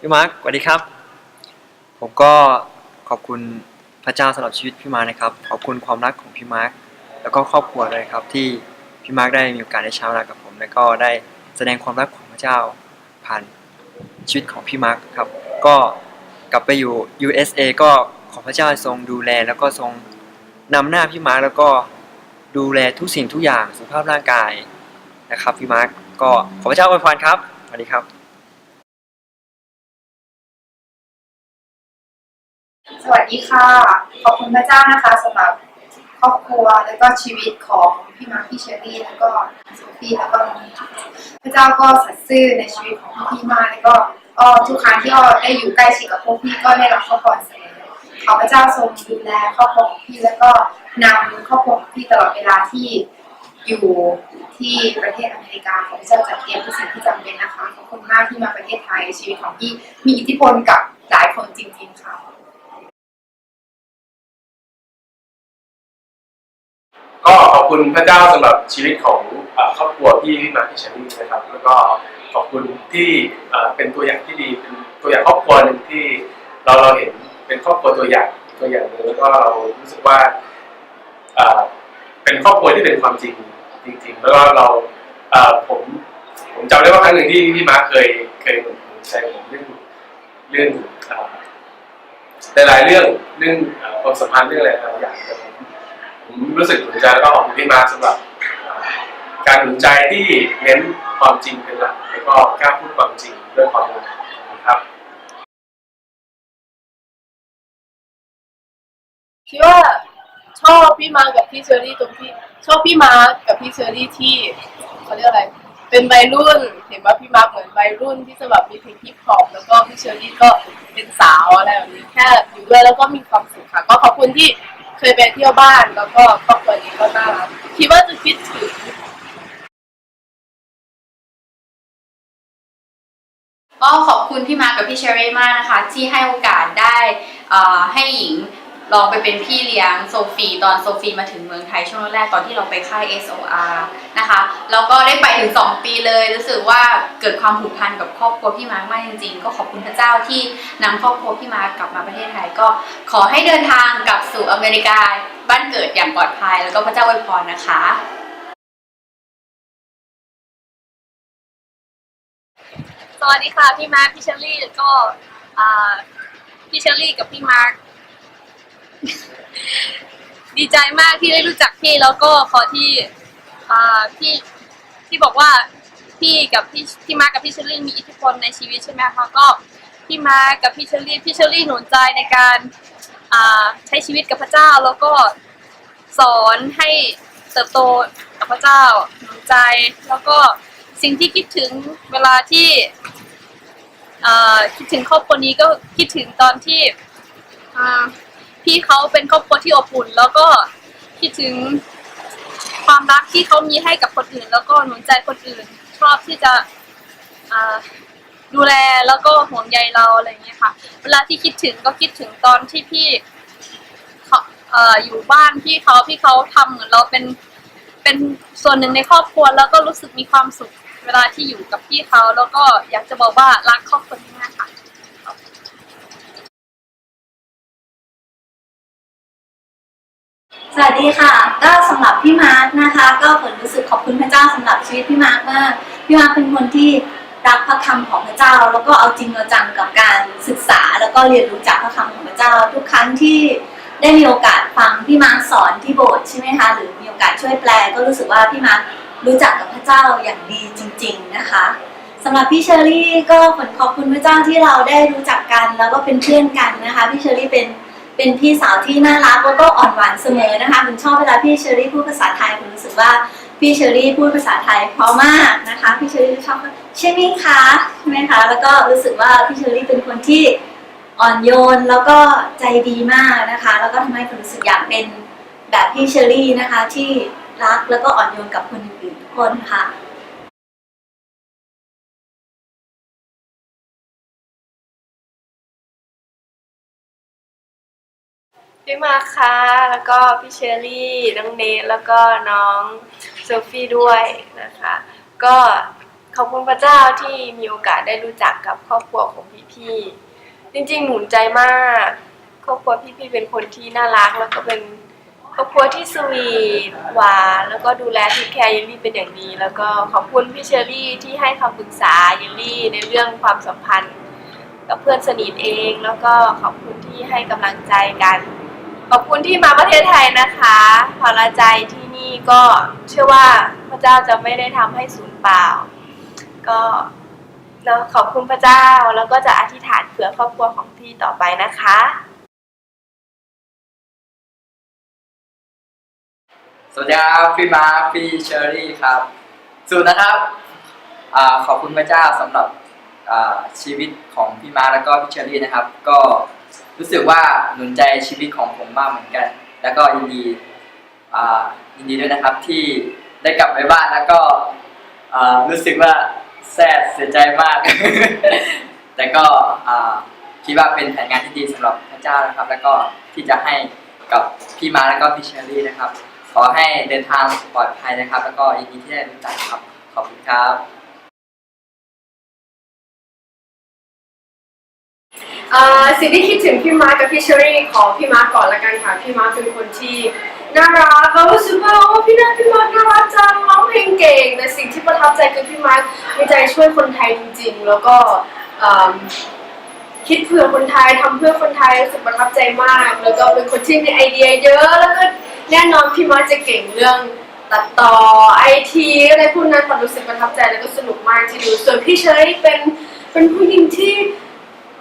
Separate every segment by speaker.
Speaker 1: พี่มาร์คสวัสดีครับผมก็ขอบคุณพระเจ้าสำหรับชีวิตพี่มาร์คนะครับขอบคุณความรักของพี่มาร์คแล้วก็ครอบครัวเลยครับที่พี่มาร์คได้มีโอกาสได้ใช้เวลากับผมแล้วก็ได้แสดงความรักของพระเจ้าผ่านชีวิตของพี่มาร์คครับก็กลับไปอยู่ USA ก็ขอพระเจ้าทรงดูแลแล้วก็ทรงนำหน้าพี่มาร์คแล้วก็ดูแลทุกสิ่งทุกอย่างสุขภาพร่างกายนะครับพี่มาร์คก็ขอพระเจ้าอวยพรครับสวัสดีครับ
Speaker 2: สวัสดีค่ะขอบคุณพระเจ้านะคะสำหรับครอบครัวและก็ชีวิตของพี่มาร์คพี่เชอรี่แล้วก็โซฟี่แล้วก็น้องพระเจ้าก็สัตย์ซื่อในชีวิตของพี่มากแล้วก็ทุกครั้งที่เราได้อยู่ใกล้ชิดกับพวกพี่ก็ได้รับข้อพรเสมอขอพระเจ้าทรงดูแลครอบครัวของพี่แล้วก็นำครอบครัวของพี่ตลอดเวลาที่อยู่ที่ประเทศอเมริกาขอพระเจ้าจัดเตรียมทุกสิ่งที่จำเป็นนะคะขอบคุณมากที่มาประเทศไทยชีวิตของพี่มีอิทธิพลกับหลายคนจริงๆค่ะ
Speaker 3: ก็ขอบคุณพระเจ้าสำหรับชีวิตของครอบครัวพี่มาร์คพี่เชอรี่นะครับแล้วก็ขอบคุณที่เป็นตัวอย่างที่ดีเป็นตัวอย่างครอบครัวหนึ่งที่เราเห็นเป็นครอบครัวตัวอย่างหนึ่งแล้วก็เรารู้สึกว่าเป็นครอบครัวที่เป็นความจริงแล้วก็เราผมจำได้ว่าครั้งหนึ่งที่พี่มาร์คเคยใช้ผมเรื่องหลายๆเรื่องความสัมพันธ์เรื่องอะไรหลายอย่างผมรู้สึกหนุนใจแล้วก็ขอบคุณพี่มาสำหรับการหนุนใจที่เน้นความจริงเป็นหลักแล้วก็กล้าพูดความจริงด้วยความรักนะครับ
Speaker 4: คิดว่าชอบพี่มาร์คกับพี่เชอรี่ตรงที่ชอบพี่มาร์คกับพี่เชอรี่ที่เขาเรียกอะไรเป็นวัยรุ่นเห็นว่าพี่มาร์คเหมือนวัยรุ่นที่จะแบบมีเพลงฮิปฮอปแล้วก็พี่เชอรี่ก็เป็นสาวอะไรแบบนี้แค่อยู่ด้วยแล้วก็มีความสุขค่ะก็ขอบคุณที่เคยไปเที่ยวบ้านแล้วก็ครอบครัวนี้ก็น่ารักคิดว่าจะคิดถึง
Speaker 5: ก็ขอบคุณพี่มาร์คกับพี่เชอรี่มากนะคะที่ให้โอกาสได้ให้หญิงลองไปเป็นพี่เลี้ยงโซฟีตอนโซฟีมาถึงเมืองไทยช่วงแรกตอนที่เราไปค่าย SOR นะคะแล้วก็ได้ไปถึง2 ปีเลยรู้สึกว่าเกิดความผูกพันกับครอบครัวพี่มาร์คมากจริงๆก็ขอบคุณพระเจ้าที่นำครอบครัวพี่มาร์คกลับมาประเทศไทยก็ขอให้เดินทางกลับสู่อเมริกาบ้านเกิดอย่างปลอดภัยแล้วก็พระเจ้าอวยพรนะคะ
Speaker 4: สวัสดีค่ะพี่มาร์คพี่เชอรี่ก็พี่เชอรี่กับพี่มาร์ค ดีใจมากที่ได้รู้จักพี่แล้วก็ขอที่พี่บอกว่าพี่มาร์คกับพี่เชอรี่มีอิทธิพลในชีวิตใช่ไหมคะก็พี่มาร์คกับพี่เชอรี่หนุนใจในการใช้ชีวิตกับพระเจ้าแล้วก็สอนให้เติบโตกับพระเจ้าหนุนใจแล้วก็สิ่งที่คิดถึงเวลาที่คิดถึงครอบครัวนี้ก็คิดถึงตอนที่พี่เขาเป็นครอบครัวที่อบอุ่นแล้วก็คิดถึงความรักที่เขามีให้กับคนอื่นแล้วก็หนุนใจคนอื่นชอบที่จะดูแลแล้วก็ห่วงใยเราอะไรอย่างเงี้ยค่ะเวลาที่คิดถึงก็คิดถึงตอนที่พี่เขาอยู่บ้านพี่เขาทำเหมือนเราเป็นส่วนหนึ่งในครอบครัวแล้วก็รู้สึกมีความสุขเวลาที่อยู่กับพี่เขาแล้วก็อยากจะบอกว่ารักครอบครัวนี้มากค่ะ
Speaker 6: สวัสดีค่ะก็สำหรับพี่มาร์คนะคะก็ผลรู้สึกขอบคุณพระเจ้าสำหรับชีวิตพี่มาร์คมากพี่มาร์คเป็นคนที่รักพระคำของพระเจ้าแล้วก็เอาจริงเอาจังกับการศึกษาแล้วก็เรียนรู้จากพระคำของพระเจ้าทุกครั้งที่ได้มีโอกาสฟังพี่มาร์คสอนที่โบสถ์ใช่ไหมคะหรือมีโอกาสช่วยแปลก็รู้สึกว่าพี่มาร์ครู้จักกับพระเจ้าอย่างดีจริงๆนะคะสำหรับพี่เชอรี่ก็ผลขอบคุณพระเจ้าที่เราได้รู้จักกันแล้วก็เป็นเพื่อนกันนะคะพี่เชอรี่เป็นพี่สาวที่น่ารักแล้วก็อ่อนหวานเสมอนะคะผมชอบเวลาพี่เชอรี่พูดภาษาไทยผมรู้สึกว่าพี่เชอรี่พูดภาษาไทยเพราะมากนะคะพี่เชอรี่ชอบใช่ไหมคะใช่ไหมคะแล้วก็รู้สึกว่าพี่เชอรี่เป็นคนที่อ่อนโยนแล้วก็ใจดีมากนะคะแล้วก็ทำให้ผมรู้สึกอยากเป็นแบบพี่เชอรี่นะคะที่รักแล้วก็อ่อนโยนกับคนอื่นๆทุกคนค่ะ
Speaker 4: พี่มาร์คค่ะแล้วก็พี่เชอรี่น้องเนทแล้วก็น้องโซฟี่ด้วยนะคะก็
Speaker 7: ขอบคุณพระเจ้าที่มีโอกาสได้รู้จักกับครอบครัวของพี่ๆจริงๆหนุนใจมากครอบครัวพี่ๆเป็นคนที่น่ารักแล้วก็เป็นครอบครัวที่สวีทหวานแล้วก็ดูแลที่แคร์เยลลี่เป็นอย่างดีแล้วก็ขอบคุณพี่เชอรี่ที่ให้คำปรึกษาเยลลี่ในเรื่องความสัมพันธ์กับเพื่อนสนิทเองแล้วก็ขอบคุณที่ให้กำลังใจกันขอบคุณที่มาประเทศไทยนะคะพลใจที่นี่ก็เชื่อว่าพระเจ้าจะไม่ได้ทำให้สูญเปล่าก็แล้วขอบคุณพระเจ้าแล้วก็จะอธิษฐานเผื่อครอบครัวของพี่ต่อไปนะคะ
Speaker 8: สวัสดีครับพี่มาร์คพี่เชอรี่ครับสู้นะครับขอบคุณพระเจ้าสำหรับชีวิตของพี่มาร์คแล้วก็พี่เชอรี่นะครับก็รู้สึกว่าหนุนใจชีวิตของผมมากเหมือนกันแล้วก็ยินดีด้วยนะครับที่ได้กลับไปบ้านแล้วก็รู้สึกว่าแซ่เสียใจมาก แต่ก็คิดว่าเป็นแผนงานที่ดีสำหรับพระเจ้านะครับแล้วก็ที่จะให้กับพี่มาร์คแล้วก็พี่เชอรี่นะครับขอให้เดินทางปลอดภัยนะครับแล้วก็ยินดีที่ได้รู้จักครับขอบคุณครับ
Speaker 7: สิ่งที่คิดถึงพี่มาร์คกับพี่เชอรี่ขอพี่มาร์คก่อนละกันค่ะพี่มาร์คเป็นคนที่น่ารักเรารู้สึกว่าพี่มาร์คน่ารักจังร้องเพลงเก่งแต่สิ่งที่ประทับใจคือพี่มาร์คมีใจช่วยคนไทยจริงๆแล้วก็คิดเผื่อคนไทยทำเพื่อคนไทยรู้สึกประทับใจมากแล้วก็เป็นคนที่มีไอเดียเยอะแล้วก็แน่นอนพี่มาร์คจะเก่งเรื่องตัดต่อไอทีอะไรพวกนั้นผมรู้สึกประทับใจแล้วก็สนุกมากที่ดูส่วนพี่เชอรี่เป็นผู้หญิงที่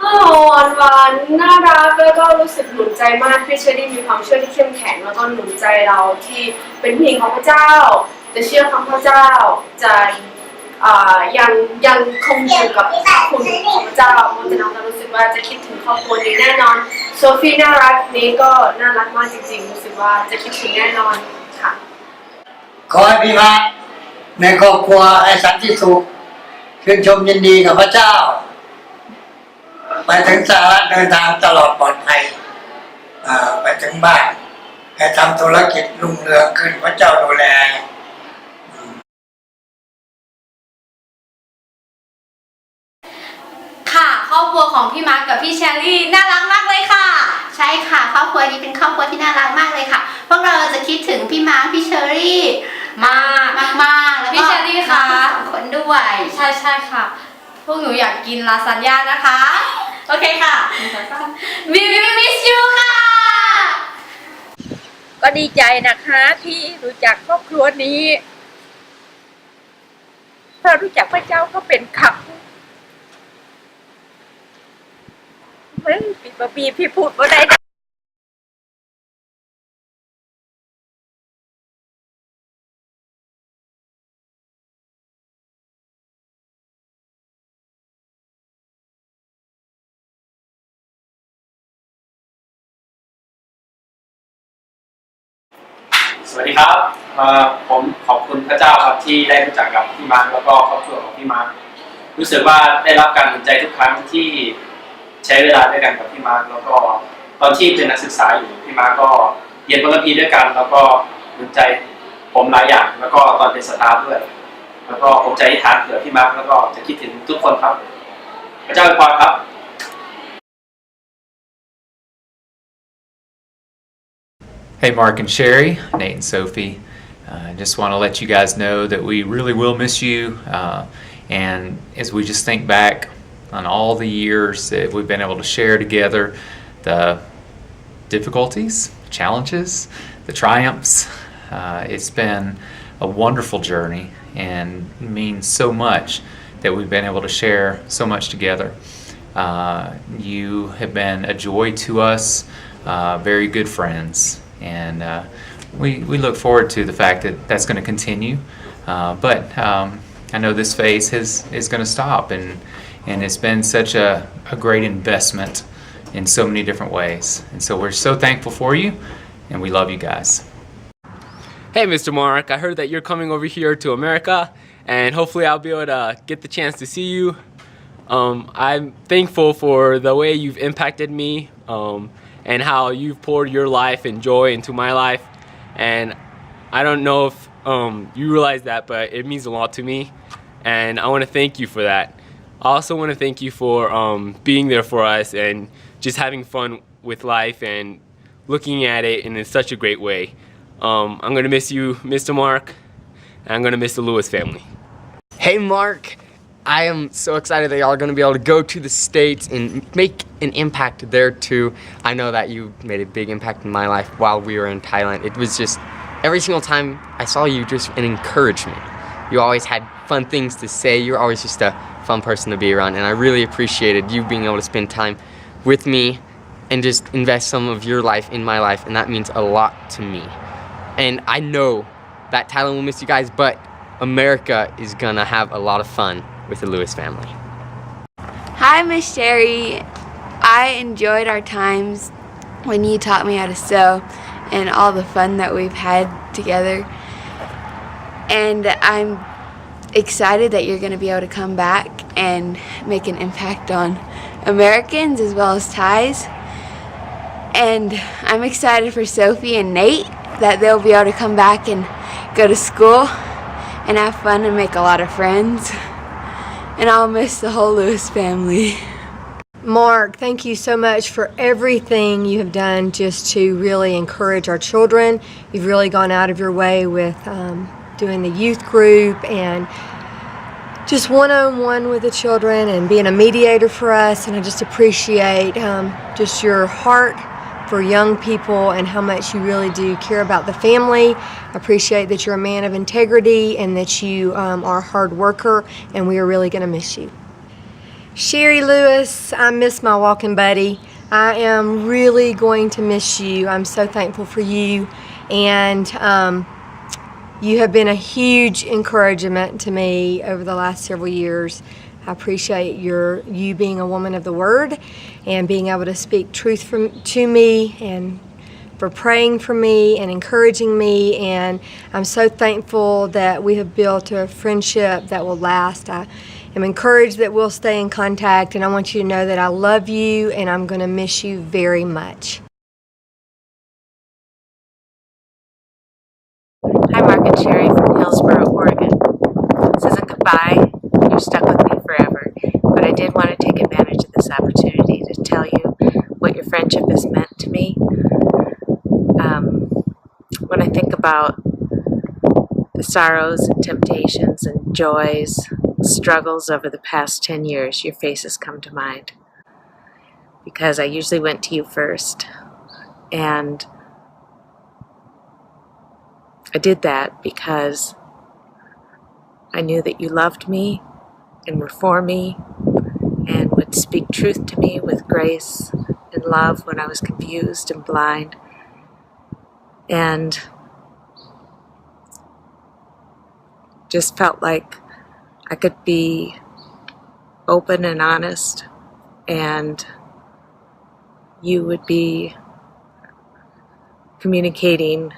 Speaker 7: อ่อนหวานน่ารักแล้วก็รู้สึกหนุนใจมากพี่เชอรี่มีความเชื่อที่เข้มแข็งแล้วก็หนุนใจเราที่เป็นผู้หญิงของพระเจ้าจะเชื่อคำพระเจ้าจะยังคงอยู่กับคุณของพระเจ้าเพราะฉะนั้นเรารู้สึกว่าจะคิดถึงครอบครัวนี้แน่นอนโซฟีน่ารักนี้ก็น่ารักมากจริงๆรู้สึกว่าจะคิดถึงแน่นอนค่ะ
Speaker 9: ขอให้พี่มาร์คในครอบครัวให้สันติสุขชื่นชมยินดีกับพระเจ้าไปถึงสหรัฐเดินทางตลอดปลอดภัยไปถึงบ้านให้ทำธุรกิจรุ่งเรืองขึ้นพระเจ้าดูแล
Speaker 5: ค่ะครอบครัวของพี่มาร์คกับพี่เชอรี่น่ารักมากเลยค่ะใช่ค่ะครอบครัวนี้เป็นครอบครัวที่น่ารักมากเลยค่ะพวกเราจะคิดถึงพี่มาร์คพี่เชอรี่มากแล้วก็พี่เชอรี่ค่ะคนด้วยใช่ค่ะพวกหนูอยากกินลาซานญ่านะคะโอเคค่ะ We will miss you ค่ะ
Speaker 10: ก็ดีใจนะคะที่รู้จักครอบครัวนี้ถ้ารู้จักพระเจ้าก็เป็นขับไม่ปีบปีพี่พูดว่าได้
Speaker 3: สวัสดีครับผมขอบคุณพระเจ้าครับที่ได้รู้จักกับพี่มาร์คแล้วก็ครอบครัวของพี่มาร์ครู้สึกว่าได้รับการหนุนใจทุกครั้งที่ใช้เวลาด้วยกันกับพี่มาร์คแล้วก็ตอนที่เป็นนักศึกษาอยู่พี่มาร์คก็เรียนพลพีด้วยกันแล้วก็หนุนใจผมหลายอย่างแล้วก็ตอนเป็นสตาฟด้วยแล้วก็ผมจะอธิษฐานเผื่อพี่มาร์คแล้วก็จะคิดถึงทุกคนครับพระเจ้าอวยพรครับ
Speaker 11: Hey, Mark and Sherry, Nate and Sophie. I just want to let you guys know that we really will miss you. And as we just think back on all the years that we've been able to share together, the difficulties, challenges, the triumphs, it's been a wonderful journey and means so much that we've been able to share so much together. You have been a joy to us, very good friends. And we look forward to the fact that that's going to continue. But I know this phase is going to stop, and it's been such a great investment in so many different ways. And so we're so thankful for you, and we love you guys.
Speaker 12: Hey, Mr. Mark, I heard that you're coming over here to America, and hopefully I'll be able to get the chance to see you. I'm thankful for the way you've impacted me. And how you've poured your life and joy into my life, and I don't know if you realize that, but it means a lot to me. and I want to thank you for that. I also want to thank you for being there for us and just having fun with life and looking at it in such a great way. I'm going to miss you, Mr. Mark, and I'm going to miss the Lewis family.
Speaker 13: Hey Mark, I am so excited that y'all are going to be able to go to the States and make an impact there too. I know that you made a big impact in my life while we were in Thailand. It was just, every single time I saw you, just an encouragement. You always had fun things to say. You were always just a fun person to be around, and I really appreciated you being able to spend time with me and just invest some of your life in my life, and that means a lot to me. And I know that Thailand will miss you guys, but America is gonna have a lot of fun with the Lewis family.
Speaker 14: Hi, Miss Sherry. I enjoyed our times when you taught me how to sew and all the fun that we've had together. And I'm excited that you're going to be able to come back and make an impact on Americans as well as Thais. And I'm excited for Sophie and Nate that they'll be able to come back and go to school and have fun and make a lot of friends. And I'll miss the whole Lewis family.
Speaker 15: Mark, thank you so much for everything you have done just to really encourage our children. You've really gone out of your way with doing the youth group and just one-on-one with the children and being a mediator for us. And I just appreciate just your heart for young people and how much you really do care about the family. I appreciate that you're a man of integrity and that you are a hard worker, and we are really going to miss you. Sherry Lewis, I miss my walking buddy. I am really going to miss you. I'm so thankful for you, and you have been a huge encouragement to me over the last several years. I appreciate you being a woman of the Word and being able to speak truth to me and for praying for me and encouraging me. And I'm so thankful that we have built a friendship that will last. I am encouraged that we'll stay in contact, and I want you to know that I love you and I'm going to miss you very much.
Speaker 16: Hi, Mark and Sherry from Hillsboro, Oregon. This isn't goodbye. You're stuck with me forever. But I did want to take advantage of this opportunity to tell you what your friendship has meant to me. When I think about the sorrows and temptations and joys, struggles over the past 10 years, your faces come to mind. Because I usually went to you first. And I did that because I knew that you loved me and were for me and would speak truth to me with grace and love when I was confused and blind. And just felt like I could be open and honest, and you would be communicating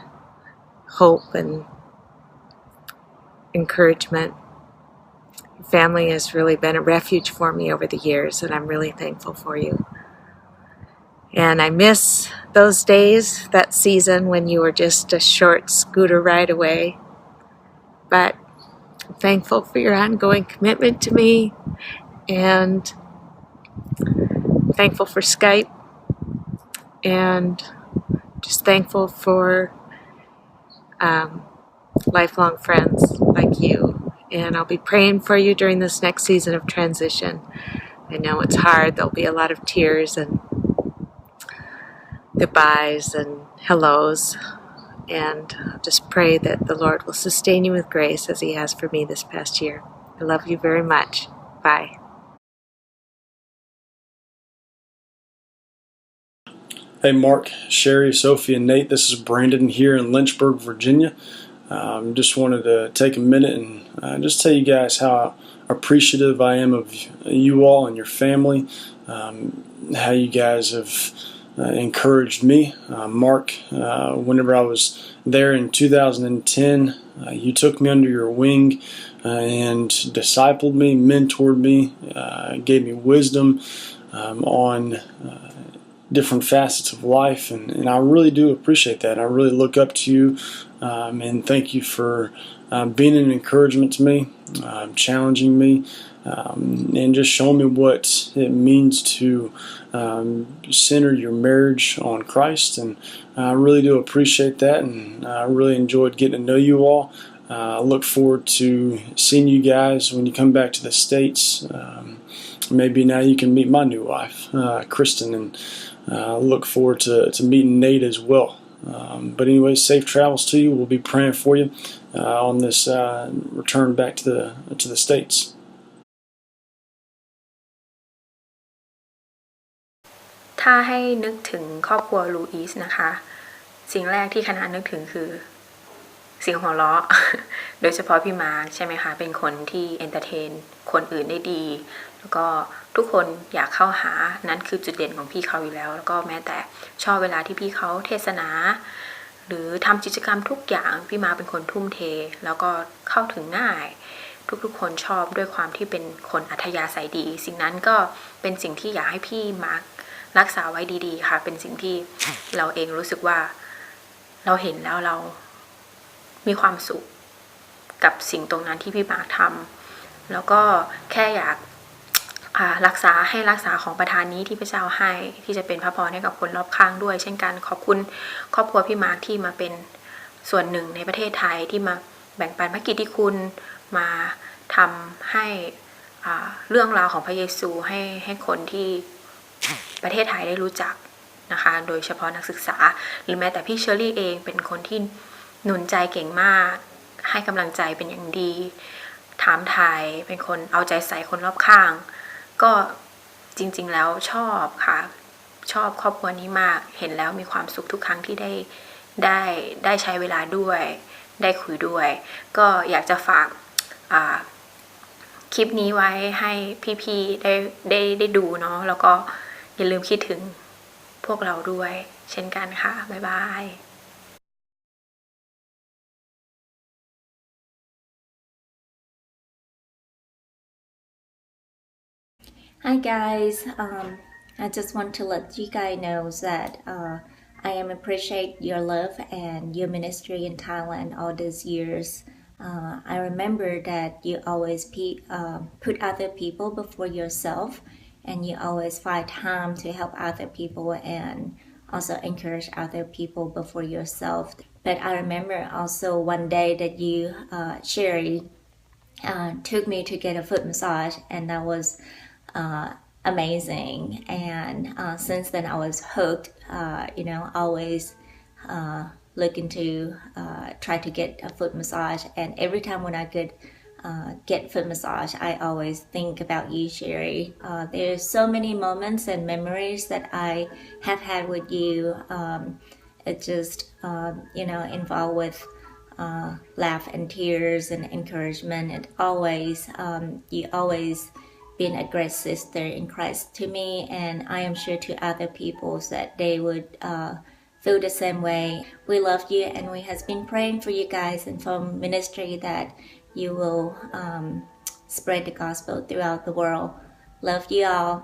Speaker 16: hope and encouragement. Your family has really been a refuge for me over the years, and I'm really thankful for you. And I miss those days, that season when you were just a short scooter ride away. But I'm thankful for your ongoing commitment to me, and I'm thankful for Skype, and just thankful for lifelong friends like you. And I'll be praying for you during this next season of transition. I know it's hard. There'll be a lot of tears and goodbyes and hellos. And I'll just pray that the Lord will sustain you with grace as He has for me this past year. I love you very much. Bye.
Speaker 17: Hey Mark, Sherry, Sophie, and Nate. This is Brandon here in Lynchburg, Virginia. Just wanted to take a minute and just tell you guys how appreciative I am of you all and your family, how you guys have encouraged me. Mark, whenever I was there in 2010, you took me under your wing and discipled me, mentored me, gave me wisdom on different facets of life, and I really do appreciate that. I really look up to you and thank you for being an encouragement to me, challenging me, and just showing me what it means to center your marriage on Christ. And I really do appreciate that, and I really enjoyed getting to know you all. I look forward to seeing you guys when you come back to the States. Maybe now you can meet my new wife, Kristen, and look forward to meeting Nate as well. But anyway, safe travels to you. We'll be praying for you on this return back to the States.
Speaker 18: ถ้าให้นึกถึงครอบครัวลูอิสนะคะสิ่งแรกที่คณะนึกถึงคือเสียงหัวเราะ โดยเฉพาะพี่มาร์คใช่ไหมคะเป็นคนที่เอนเตอร์เทนคนอื่นได้ดีแล้วก็ทุกคนอยากเข้าหานั้นคือจุดเด่นของพี่เขาอยู่แล้วแล้วก็แม้แต่ชอบเวลาที่พี่เขาเทศนาหรือทำกิจกรรมทุกอย่างพี่มาร์คเป็นคนทุ่มเทแล้วก็เข้าถึงง่ายทุกๆคนชอบด้วยความที่เป็นคนอัธยาศัยดีสิ่งนั้นก็เป็นสิ่งที่อยากให้พี่มาร์ครักษาไว้ดีๆค่ะเป็นสิ่งที่เราเองรู้สึกว่าเราเห็นแล้วเรามีความสุขกับสิ่งตรงนั้นที่พี่มาร์คทำแล้วก็แค่อยากรักษาของประทานนี้ที่พระเจ้าให้ที่จะเป็นพระพรให้กับคนรอบข้างด้วยเช่นกันขอบคุณครอบครัวพี่มาร์คที่มาเป็นส่วนหนึ่งในประเทศไทยที่มาแบ่งปันพระกิตติคุณมาทำให้เรื่องราวของพระเยซูให้คนที่ประเทศไทยได้รู้จักนะคะโดยเฉพาะนักศึกษาหรือแม้แต่พี่เชอรี่เองเป็นคนที่หนุนใจเก่งมากให้กำลังใจเป็นอย่างดีถามไทยเป็นคนเอาใจใส่คนรอบข้างก็จริงๆแล้วชอบค่ะชอบครอบครัวนี้มากเห็นแล้วมีความสุขทุกครั้งที่ได้ใช้เวลาด้วยได้คุยด้วยก็อยากจะฝากคลิปนี้ไว้ให้พี่ๆได้ดูเนาะแล้วก็อย่าลืมคิดถึงพวกเราด้วยเช่นกันค่ะบ๊ายบาย
Speaker 6: Hi guys, I just want to let you guys know that I am appreciate your love and your ministry in Thailand all these years. I remember that you always put other people before yourself, and you always find time to help other people and also encourage other people before yourself. But I remember also one day that you, Sherry, took me to get a foot massage, and that was amazing. And since then I was hooked. Always look into try to get a foot massage, and every time when I could get foot massage, I always think about you, Sherry. There's so many moments and memories that I have had with you. It just involved with laugh and tears and encouragement. And always you always been a great sister in Christ to me, and I am sure to other people that they would feel the same way. We love you, and we has been praying for you guys and from ministry that you will spread the gospel throughout the world. Love you all.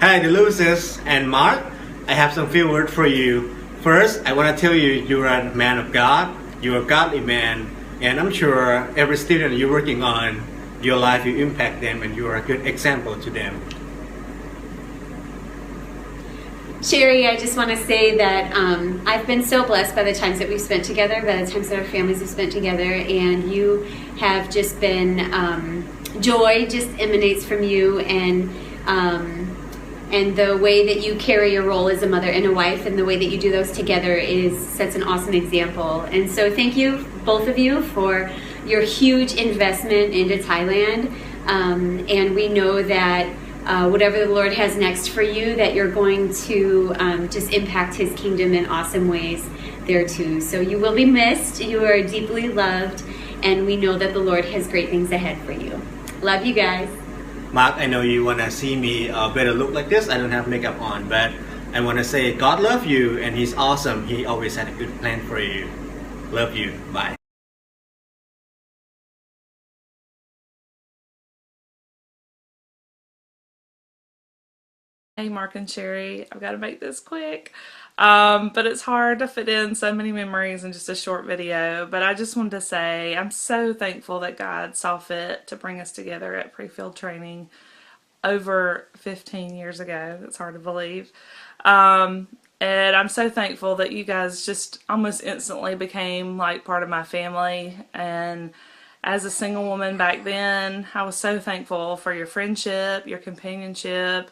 Speaker 19: Hi, Lucis and Mark. I have some few words for you. First, I want to tell you you're a man of God. You're a godly man, and I'm sure every student you're working on, your life you impact them, and you are a good example to them.
Speaker 5: Sherry, I just want to say that I've been so blessed by the times that we've spent together, by the times that our families have spent together, and you have just been, joy just emanates from you, and the way that you carry your role as a mother and a wife, and the way that you do those together sets an awesome example. And so thank you, both of you, for your huge investment into Thailand. And we know that whatever the Lord has next for you, that you're going to just impact His kingdom in awesome ways there too. So you will be missed. You are deeply loved, and we know that the Lord has great things ahead for you. Love you guys.
Speaker 19: Mark, I know you want to see me better look like this. I don't have makeup on, but I want to say God love you, and He's awesome. He always had a good plan for you. Love you. Bye.
Speaker 20: Hey, Mark and Sherry, I've got to make this quick. But it's hard to fit in so many memories in just a short video. But I just wanted to say I'm so thankful that God saw fit to bring us together at pre-field training over 15 years ago. It's hard to believe. And I'm so thankful that you guys just almost instantly became like part of my family. And as a single woman back then, I was so thankful for your friendship, your companionship.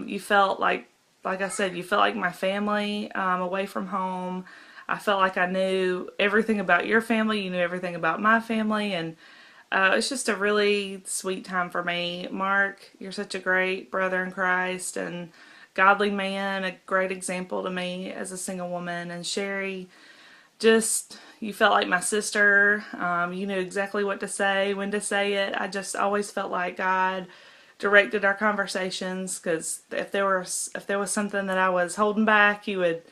Speaker 20: You felt like I said, you felt like my family away from home. I felt like I knew everything about your family. You knew everything about my family. And it's just a really sweet time for me. Mark, you're such a great brother in Christ and godly man, a great example to me as a single woman. And Sherry, just, you felt like my sister. You knew exactly what to say, when to say it. I just always felt like God directed our conversations, because if there was something that I was holding back, you would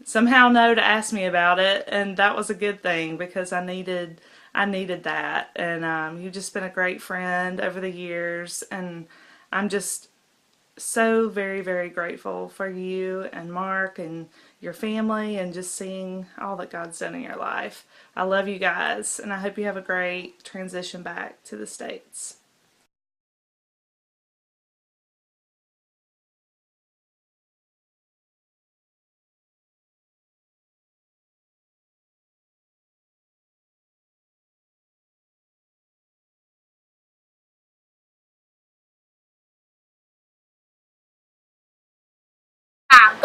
Speaker 20: somehow know to ask me about it, and that was a good thing because I needed that. And you've just been a great friend over the years, and I'm just so very, very grateful for you and Mark and your family and just seeing all that God's done in your life. I love you guys, and I hope you have a great transition back to the States.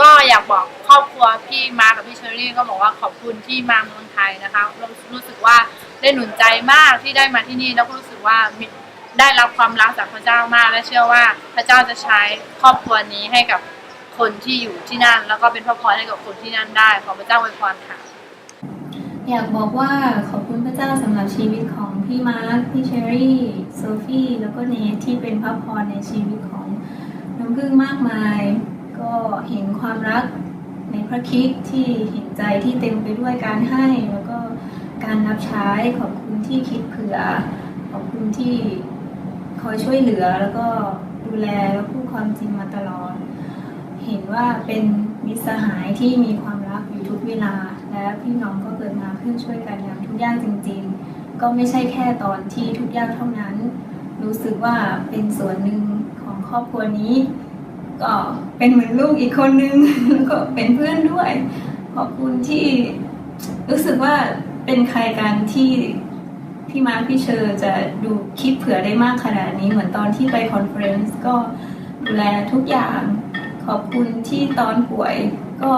Speaker 4: ก็อยากบอกครอบครัวพี่มาร์คกับพี่เชอรี่ก็บอกว่าขอบคุณที่มาเมืองไทยนะคะรู้สึกว่าได้หนุนใจมากที่ได้มาที่นี่แล้วก็รู้สึกว่าได้รับความรักจากพระเจ้ามากและเชื่อว่าพระเจ้าจะใช้ครอบครัวนี้ให้กับคนที่อยู่ที่นั่นแล้วก็เป็นพระพรให้กับคนที่นั่นได้ขอพระเจ้าอวยพรค่ะ
Speaker 6: อยากบอกว่าขอบคุณพระเจ้าสำหรับชีวิตของพี่มาร์คพี่เชอรี่โซฟี่แล้วก็เนทที่เป็นพระพรในชีวิตของน้องพึ่งมากมายก็เห็นความรักในพระคริสต์ที่เห็นใจที่เต็มไปด้วยการให้แล้วก็การรับใช้ขอบคุณที่คิดเผื่อขอบคุณที่คอยช่วยเหลือแล้วก็ดูแลและพูดความจริงมาตลอดเห็นว่าเป็นมิตรสหายที่มีความรักอยู่ทุกเวลาและพี่น้องก็เกิดมาเพื่อช่วยกันอย่างทุกอย่างจริงๆก็ไม่ใช่แค่ตอนที่ทุกอย่างเท่านั้นรู้สึกว่าเป็นส่วนหนึ่งของครอบครัวนี้ก็เป็นเหมือนลูกอีกคนนึงแล้วก็เป็นเพื่อนด้วยขอบคุณที่รู้สึกว่าเป็นใครกันที่พี่มาร์คพี่เชอร์จะดูคิดเผื่อได้มากขนาดนี้เหมือนตอนที่ไปคอนเฟอเรนซ์ก็ดูแลทุกอย่างขอบคุณที่ตอนป่วยก็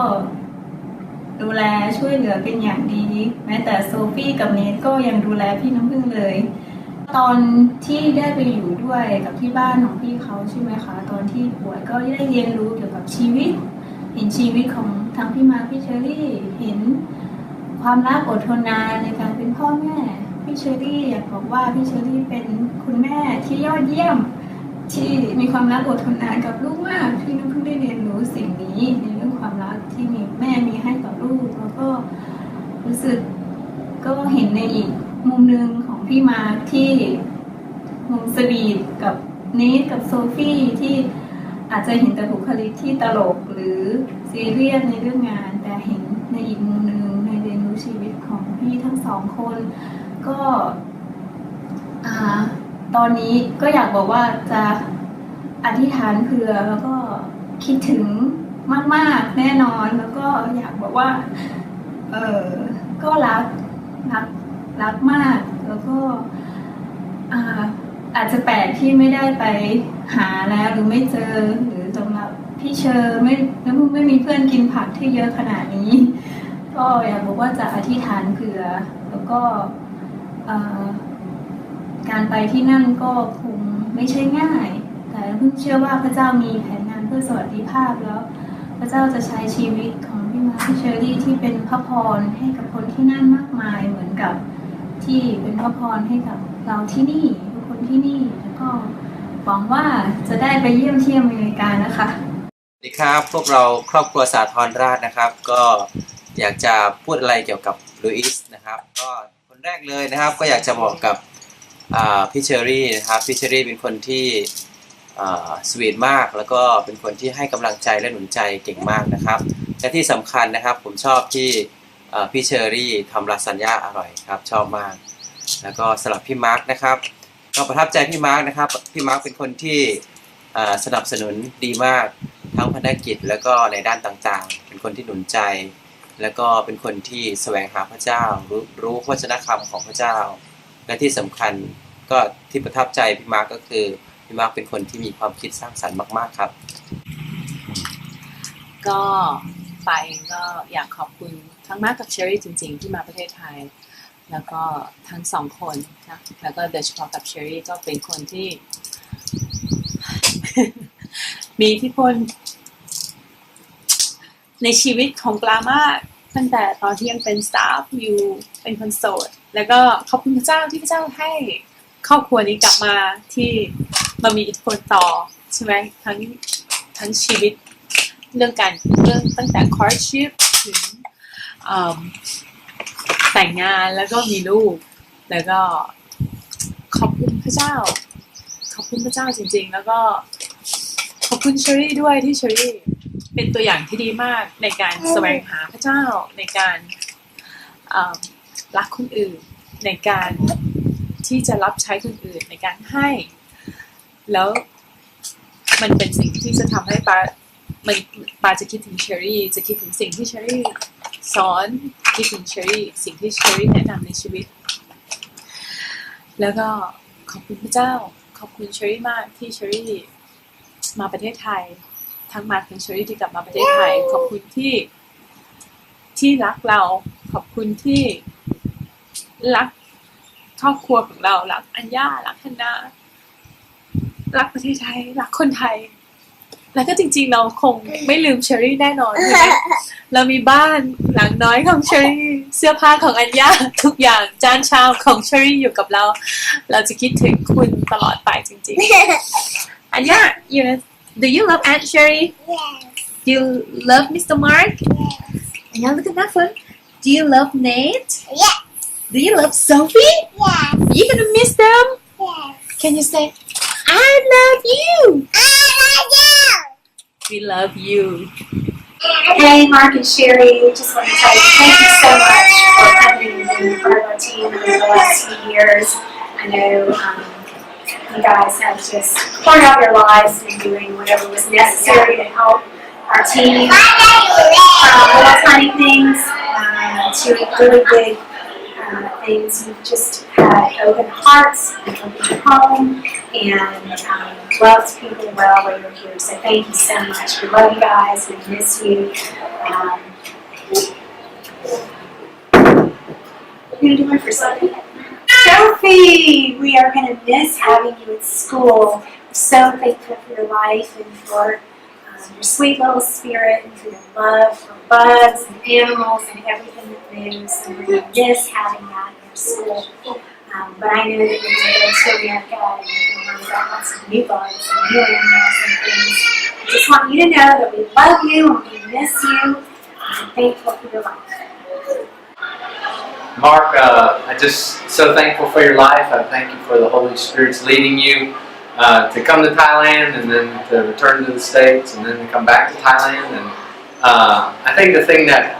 Speaker 6: ดูแลช่วยเหลือเป็นอย่างดีแม้แต่โซฟี่กับเนทก็ยังดูแลพี่น้ำพึ่งเลยตอนที่ได้ไปอยู่ด้วยกับที่บ้านของพี่เขาใช่ไหมคะตอนที่ป่วยก็ได้เรียนรู้เกี่ยวกับชีวิตเห็นชีวิตของทางพี่มาร์คพี่เชอรี่เห็นความรักอดทนนานในการเป็นพ่อแม่พี่เชอรี่อยากบอกว่าพี่เชอรี่เป็นคุณแม่ที่ยอดเยี่ยมที่มีความรักอดทนนานกับลูกมากที่น้ำพึ่งได้เรียนรู้สิ่งนี้ในเรื่องความรักที่แม่มีให้กับลูกแล้วก็รู้สึกก็เห็นในอีกมุมหนึ่งของพี่มาร์คที่มุมสวีทกับเนทกับโซฟี่ที่อาจจะเห็นแต่บุคลิกที่ตลกหรือซีเรียสในเรื่องงานแต่เห็นในอีกมุมหนึ่งในเรียนรู้ชีวิตของพี่ทั้งสองคนก็ตอนนี้ก็อยากบอกว่าจะอธิษฐานเผื่อแล้วก็คิดถึงมากๆแน่นอนแล้วก็อยากบอกว่าก็รักมากแล้วก็อาจจะแปลกที่ไม่ได้ไปหาแล้วหรือไม่เจอหรือสำหรับพี่เชอร์ไม่มีเพื่อนกินผักที่เยอะขนาดนี้ก็อยากบอกว่าจะอธิษฐานเผื่อแล้วก็การไปที่นั่นก็คงไม่ใช่ง่ายแต่เพิ่งเชื่อว่าพระเจ้ามีแผนงานเพื่อสวัสดิภาพแล้วพระเจ้าจะใช้ชีวิตของพี่มาร์คพี่เชอรี่ที่เป็นพระพรให้กับคนที่นั่นมากมายเหมือนกับที่เป็นพระพรให้กับเราที่นี่ทุกคนที่นี่แล้วก็หวังว่าจะได้ไปเยี่ยมที่อเมริกานะคะ
Speaker 21: สวัสดีครับพวกเราครอบครัวสาธรราชนะครับก็อยากจะพูดอะไรเกี่ยวกับลุอิสนะครับก็คนแรกเลยนะครับก็อยากจะบอกกับพี่เชอรี่นะครับพี่เชอรี่เป็นคนที่ สวีทมากแล้วก็เป็นคนที่ให้กำลังใจและหนุนใจเก่งมากนะครับและที่สำคัญนะครับผมชอบที่พี่เชอรี่ทำลาซานญ่าอร่อยครับชอบมากแล้วก็สำหรับพี่มาร์คนะครับก็ประทับใจพี่มาร์คนะครับพี่มาร์คเป็นคนที่สนับสนุนดีมากทั้งภารกิจแล้วก็ในด้านต่างๆเป็นคนที่หนุนใจแล้วก็เป็นคนที่แสวงหาพระเจ้ารู้พระวจนะคำของพระเจ้าและที่สำคัญก็ที่ประทับใจพี่มาร์คก็คือพี่มาร์คเป็นคนที่มีความคิดสร้างสรรค์มากๆครับ
Speaker 1: ก็ไปก็อยากขอบคุณทั้งมาร์คกับเชอรี่จริงๆที่มาประเทศไทยแล้วก็ทั้งสองคนนะแล้วก็โดยเฉพาะกับเชอรี่ก็เป็นคนที่ มีอิทธิพลในชีวิตของปลามากตั้งแต่ตอนที่ยังเป็นสตาฟอยู่เป็นคนโสดแล้วก็ขอบคุณพระเจ้าที่พระเจ้าให้ครอบครัวนี้กลับมาที่มามีอิทธิพลต่อใช่ไหมทั้งชีวิตเรื่องตั้งแต่ courtship ถึงแต่งงานแล้วก็มีลูกแล้วก็ขอบคุณพระเจ้าขอบคุณพระเจ้าจริงๆแล้วก็ขอบคุณเชอรี่ด้วยที่เชอรี่เป็นตัวอย่างที่ดีมากในการแสวงหาพระเจ้าในการรักคนอื่นในการที่จะรับใช้คนอื่นในการให้แล้วมันเป็นสิ่งที่จะทำให้ปาจะคิดถึงเชอรี่จะคิดถึงสิ่งที่เชอรี่สอนคิดถึงเชอรี่สิ่งที่เชอรี่แนะนำในชีวิตแล้วก็ขอบคุณพระเจ้าขอบคุณเชอรี่มากที่เชอรี่มาประเทศไทยทั้งมาทั้งเชอรี่ที่กลับมาประเทศไทยขอบคุณที่รักเราขอบคุณที่รักครอบครัวของเรารักอัญญารักฮันนารักประเทศไทยรักคนไทยแล้วก็จริงๆเราคงไม่ลืมเชอรี่แน่นอนใช่ไหมเรามีบ้านหลังน้อยของเชอรี่เสื้อผ้าของอัญญาทุกอย่างจานชามของเชอรี่อยู่กับเราจะคิดถึงคุณตลอดไปจริงๆอัญญา do you love Aunt Sherry
Speaker 22: Yes.
Speaker 1: do you love Mr. Mark
Speaker 22: Yes.
Speaker 1: Annya look at that one do you love Nate
Speaker 22: Yes.
Speaker 1: do you love Sophie
Speaker 22: Yes.
Speaker 1: you gonna miss them
Speaker 22: Yes.
Speaker 1: can you say I love you
Speaker 22: I love you.
Speaker 1: we love you
Speaker 23: Hey, Mark and Sherry, just want to tell you thank you so much for having been part of our team over the last few years. I know you guys have just poured out your lives and doing whatever was necessary to help our team from little tiny things to really big things. You've just had open hearts and open home and loved people well while you're here. So thank you so much. We love you guys. We miss you. We're going to do one for Sophie. Sophie! We are going to miss having you at school. We're so thankful for your life and for your sweet little spirit and for your love for bugs and animals and everything that moves. And we're going to miss having that in your school. But I know that you're going to America and you're going to learn about lots of new bugs and new animals and things. I just want you to know that we love you and we miss you. I'm thankful for your life.
Speaker 11: Mark, I'm just so thankful for your life. I thank you for the Holy Spirit's leading you to come to Thailand and then to return to the States and then to come back to Thailand. And I think the thing that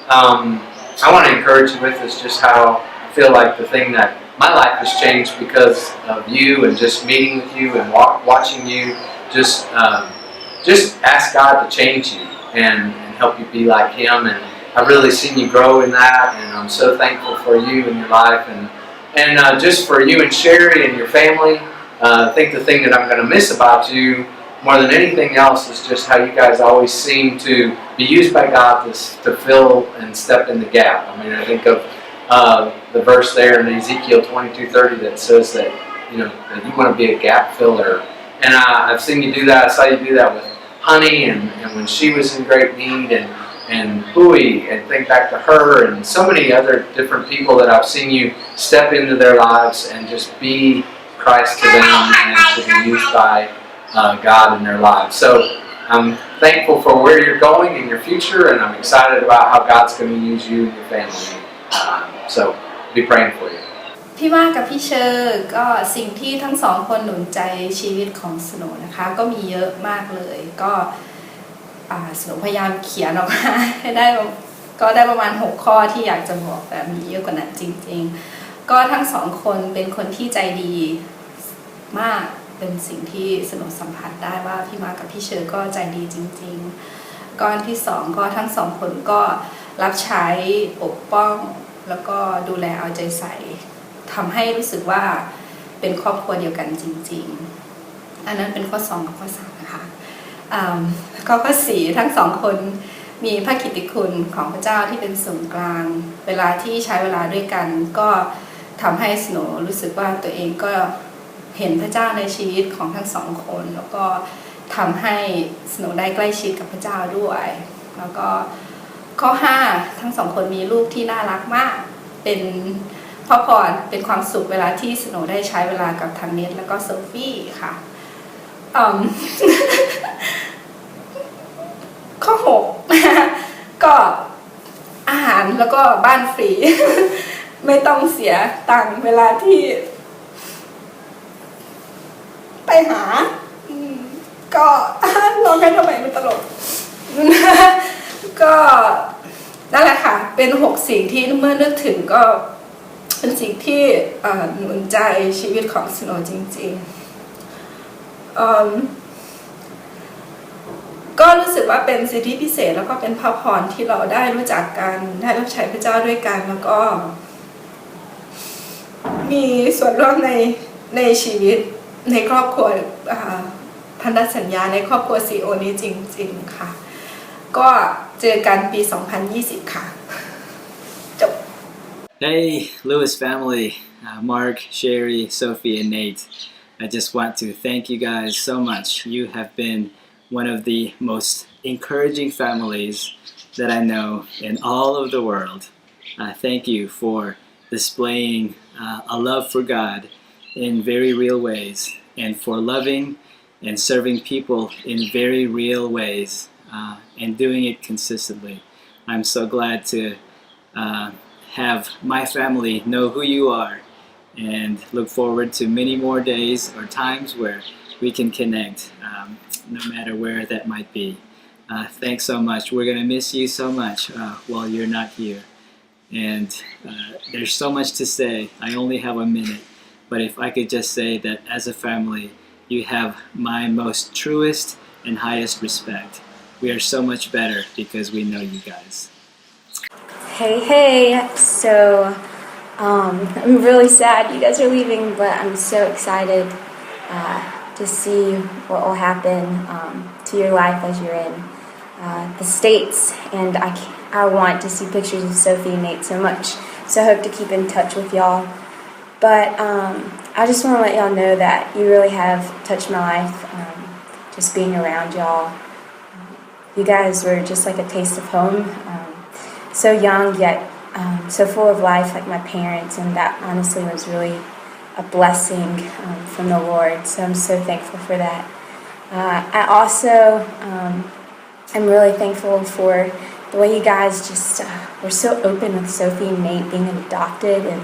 Speaker 11: I want to encourage you with is just how I feel like the thing that my life has changed because of you and just meeting with you and watching you. Just ask God to change you and help you be like Him. And I've really seen you grow in that, and I'm so thankful for you and your life, and just for you and Sherry and your family. I think the thing that I'm going to miss about you more than anything else is just how you guys always seem to be used by God to fill and step in the gap. I mean, I think of the verse there in Ezekiel 22:30 that says that that you want to be a gap filler, and I've seen you do that. I saw you do that with Honey, and when she was in great need, and Hui, and think back to her, and so many other different people that I've seen you step into their lives and just be Christ to them and to be used by God in their lives. So I'm thankful for where you're going in your future, and I'm excited about how God's going to use you and your family. So be praying for you.
Speaker 2: พี่ว่ากับพี่เชอร์ก็สิ่งที่ทั้งสองคนหนุนใจชีวิตของสโนว์นะคะก็มีเยอะมากเลยก็สโนว์พยายามเขียนออกมาให้ได้ก็ได้ประมาณ6ข้อที่อยากจะบอกแต่มีเยอะกว่านั้นจริงๆก็ทั้งสองคนเป็นคนที่ใจดีมากเป็นสิ่งที่สโนว์สัมผัสได้ว่าพี่มาร์คกับพี่เชอร์ก็ใจดีจริงๆก้อนที่สองก็ทั้งสองคนก็รับใช้ปกป้องแล้วก็ดูแลเอาใจใส่ทำให้รู้สึกว่าเป็นครอบครัวเดียวกันจริงๆอันนั้นเป็นข้อ2กับข้อ3นะคะข้อ4ทั้งสองคนมีพระกิตติคุณของพระเจ้าที่เป็นศูนย์กลางเวลาที่ใช้เวลาด้วยกันก็ทำให้สโนว์รู้สึกว่าตัวเองก็เห็นพระเจ้าในชีวิตของทั้งสองคนแล้วก็ทำให้สโนว์ได้ใกล้ชิดกับพระเจ้าด้วยแล้วก็ข้อ5ทั้งสองคนมีลูกที่น่ารักมากเป็นพ่อพรเป็นความสุขเวลาที่สโนว์ได้ใช้เวลากับทางเน็ตแล้วก็โซฟี่ค่ะข้อ6ก็อาหารแล้วก็บ้านฟรี ไม่ต้องเสียตังค์เวลาที่ไปหาก็ร้องให้ทำไมมันตลก ก็นั่นแหละค่ะเป็น6สิ่งที่เมื่อนึกถึงก็เป็นสิ่งที่หนุนใจชีวิตของสโนว์จริงๆก็รู้สึกว่าเป็นสิทธิพิเศษแล้วก็เป็นพระพรที่เราได้รู้จักกันได้รับใช้พระเจ้าด้วยกันแล้วก็มีส่วนร่วมในชีวิตในครอบครัวพันธสัญญาในครอบครัวซีโอนี้จริงๆค่ะก็เจอกันปี 2020 ค่ะจบ
Speaker 8: Hey Lewis family, Mark, Sherry, Sophie and Nate. I just want to thank you guys so much. You have been one of the most encouraging families that I know in all of the world. Thank you for displaying a love for God in very real ways and for loving and serving people in very real ways and doing it consistently. I'm so glad to have my family know who you are and look forward to many more days or times where we can connect, no matter where that might be. Thanks so much. We're going to miss you so much while you're not here. And there's so much to say. I only have a minute. But if I could just say that as a family, you have my most truest and highest respect. We are so much better because we know you guys.
Speaker 14: Hey, so I'm really sad you guys are leaving, but I'm so excited to see what will happen to your life as you're in the States. And I want to see pictures of Sophie and Nate so much, so I hope to keep in touch with y'all. But I just want to let y'all know that you really have touched my life, just being around y'all. You guys were just like a taste of home, so young yet so full of life like my parents, and that honestly was really a blessing from the Lord, so I'm so thankful for that. I also am really thankful for the way you guys just were so open with Sophie and Nate being adopted, and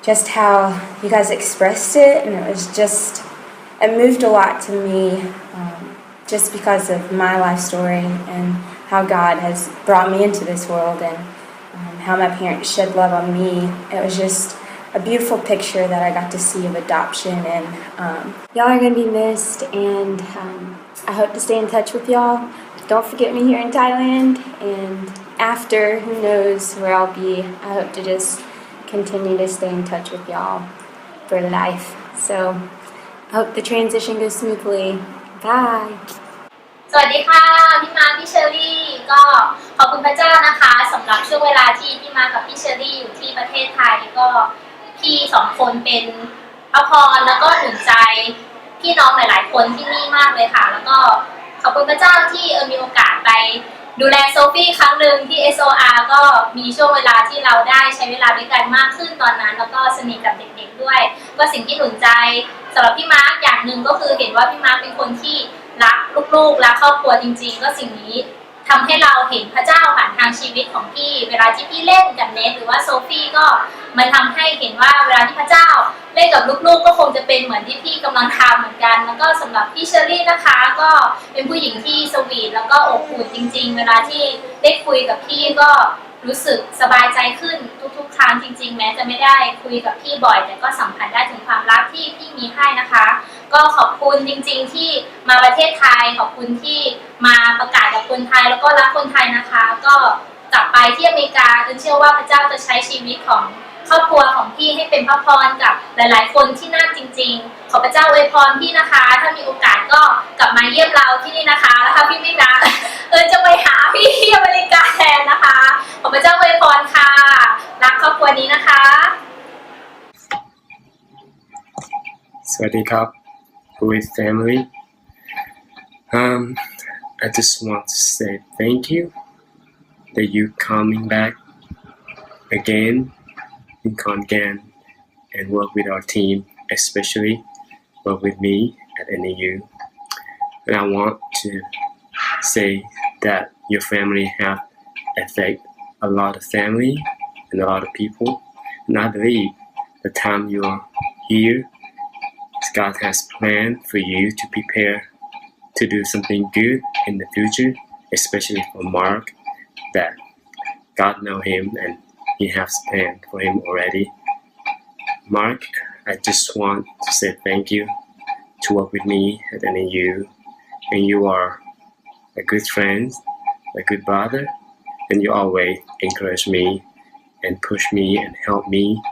Speaker 14: just how you guys expressed it, and it moved a lot to me just because of my life story and how God has brought me into this world and how my parents shed love on me. It was just a beautiful picture that I got to see of adoption, and y'all are going to be missed, and I hope to stay in touch with y'all. Don't forget me here in Thailand, and after, who knows where I'll be. I hope to just continue to stay in touch with y'all for life. So I hope the transition goes smoothly. Bye.
Speaker 4: สวัสดีค่ะพี่มาร์คพี่เชอรี่ก็ขอบคุณพระเจ้านะคะสำหรับช่วงเวลาที่พี่มาร์คกับพี่เชอรี่อยู่ที่ประเทศไทยก็พี่สองคนเป็นพระพรแล้วก็หนุนใจพี่น้องหลายๆคนที่นี่มากเลยค่ะแล้วก็ขอบคุณพระเจ้าที่มีโอกาสไปดูแลโซฟี่ครั้งหนึ่งที่ SOR ก็มีช่วงเวลาที่เราได้ใช้เวลาด้วยกันมากขึ้นตอนนั้นแล้วก็สนิทกับเด็กๆด้วยก็สิ่งที่หนุนใจสำหรับพี่มาร์คอย่างหนึ่งก็คือเห็นว่าพี่มาร์คเป็นคนที่รักลูกๆรักครอบครัวจริงๆก็สิ่งนี้
Speaker 7: ทำให้เราเห็นพระเจ้าผ่านทางชีวิตของพี่เวลาที่พี่เล่นกับเนทหรือว่าโซฟี่ก็มันทำให้เห็นว่าเวลาที่พระเจ้าเล่นกับลูกๆก็คงจะเป็นเหมือนที่พี่กำลังทำเหมือนกันแล้วก็สำหรับพี่เชอรี่นะคะก็เป็นผู้หญิงที่สวีทแล้วก็อบอุ่นจริงๆเวลาที่ได้คุยกับพี่ก็รู้สึกสบายใจขึ้นทุกๆครั้งจริงๆแม้จะไม่ได้คุยกับพี่บ่อยแต่ก็สัมผัสได้ถึงความรักที่พี่มีให้นะคะก็ขอบคุณจริงๆที่มาประเทศไทยขอบคุณที่มาประกาศกับคนไทยแล้วก็รักคนไทยนะคะก็กลับไปที่อเมริกาเชื่อว่าพระเจ้าจะใช้ชีวิตของครอบครัวของพี่ให้เป็นพระพรกับหลายๆคนที่นั่นจริงๆขอพระเจ้าอวยพรพี่นะคะถ้ามีโอกาสก็กลับมาเยี่ยมเราที่นี่นะคะแล้วถ้าพี่ไม่รักจะไปหาพี่ที่อเมริกาแทนนะคะขอพระเจ้าอวยพรค่ะรักครอบครัวนี้นะคะ
Speaker 3: สวัสดีครับ with family. I just want to say thank you that you coming back again in Congan and work with our team, especially work with me at NAU. And I want to say that your family have affected a lot of family and a lot of people. And I believe the time you're here, God has planned for you to prepare to do something good in the future, especially for Mark, that God know him and he has planned for him already. Mark, I just want to say thank you to work with me at NAU, and you are a good friend, a good brother, and you always encourage me and push me and help me.